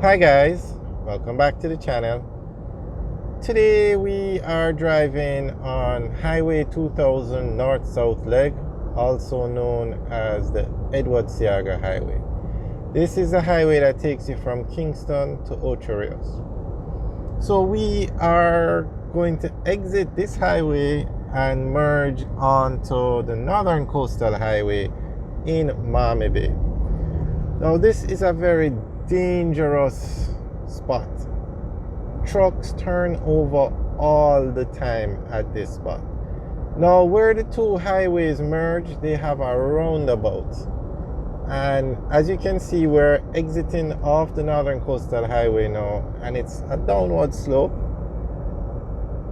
Hi guys, welcome back to the channel. Today we are driving on Highway 2000 North-South leg, also known as the Edward Seaga Highway. This is a highway that takes you from Kingston to Ocho Rios. So we are going to exit this highway and merge onto the Northern Coastal Highway in Mammee Bay. Now this is a very dangerous spot. Trucks turn over all the time at this spot. Now where the two highways merge, they have a roundabout. And as you can see, we're exiting off the Northern Coastal Highway now, and it's a downward slope.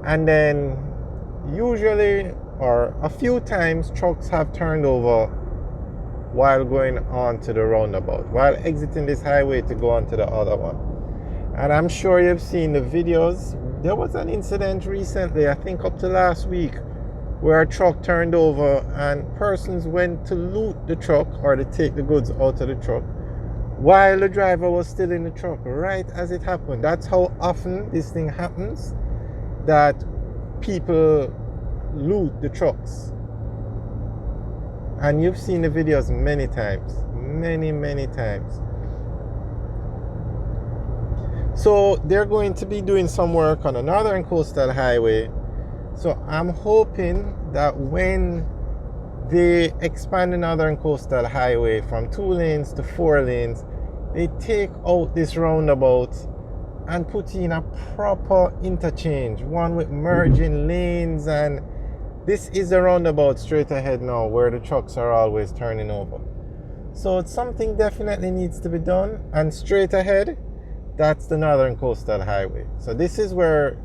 And then usually, or a few times, trucks have turned over while going on to the roundabout, while exiting this highway to go on to the other one. And I'm sure you've seen the videos. There was an incident recently, I think up to last week, where a truck turned over and persons went to loot the truck or to take the goods out of the truck while the driver was still in the truck, right as it happened. That's how often this thing happens, that people loot the trucks. And you've seen the videos many times, many times. So they're going to be doing some work on the Northern Coastal Highway. So I'm hoping that when they expand the Northern Coastal Highway from 2 lanes to 4 lanes, they take out this roundabout and put in a proper interchange, one with merging lanes. And this is the roundabout straight ahead now where the trucks are always turning over. So something definitely needs to be done. And straight ahead, that's the Northern Coastal Highway. So this is where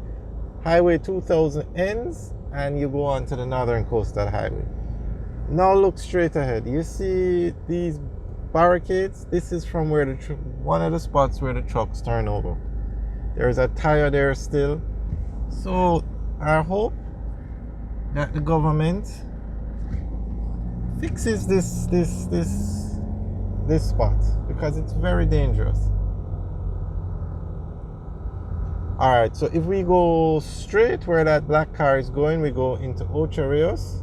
Highway 2000 ends and you go on to the Northern Coastal Highway. Now look straight ahead. You see these barricades? This is from where one of the spots where the trucks turn over. There's a tire there still. So I hope that the government fixes this spot, because it's very dangerous. Alright, so if we go straight where that black car is going, we go into Ocho Rios.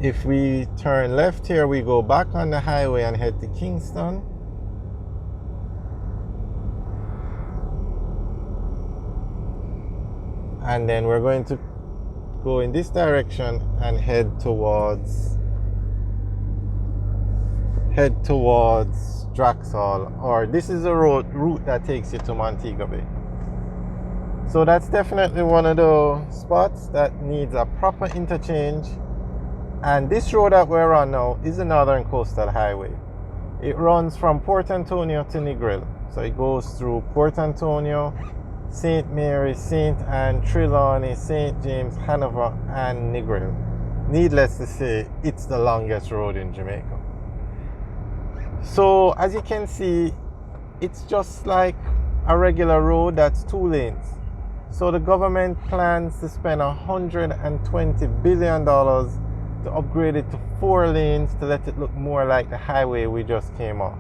If we turn left here, we go back on the highway and head to Kingston. And then we're going to go in this direction and head towards Draxall, or this is a route that takes you to Montego Bay. So that's definitely one of the spots that needs a proper interchange. And this road that we're on now is the Northern Coastal Highway. It runs from Port Antonio to Negril. So it goes through Port Antonio, St. Mary, St. Anne, Trelawney, St. James, Hanover, and Negril. Needless to say, it's the longest road in Jamaica. So as you can see, it's just like a regular road that's 2 lanes. So the government plans to spend $120 billion to upgrade it to 4 lanes to let it look more like the highway we just came off.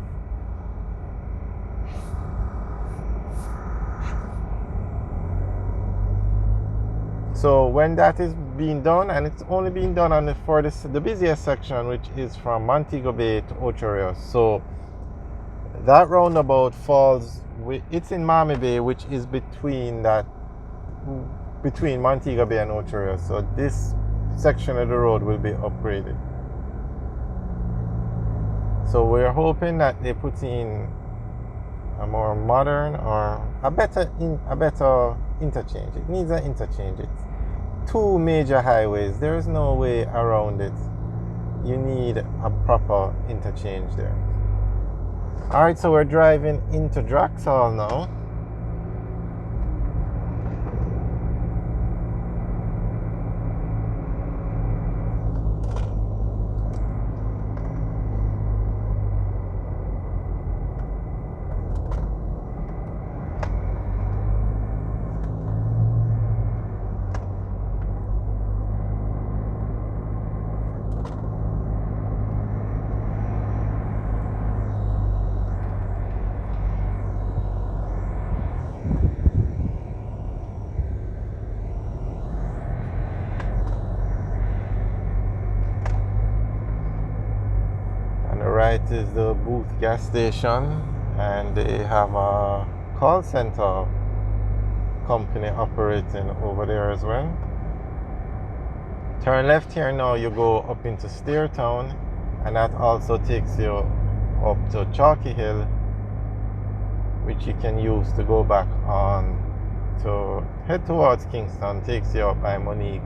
So when that is being done, and it's only being done on the busiest section, which is from Montego Bay to Ocho Rios. So that roundabout it's in Mammee Bay, which is between Montego Bay and Ocho Rios. So this section of the road will be upgraded. So we're hoping that they put in a more modern or a better interchange. It needs an interchange. It's 2 major highways. There is no way around it. You need a proper interchange there. Alright, so we're driving into Draxall now. right is the Booth gas station, and they have a call center company operating over there as well. Turn left here now, you go up into Steertown, and that also takes you up to Chalky Hill, which you can use to go back on to head towards Kingston. Takes you up by Monique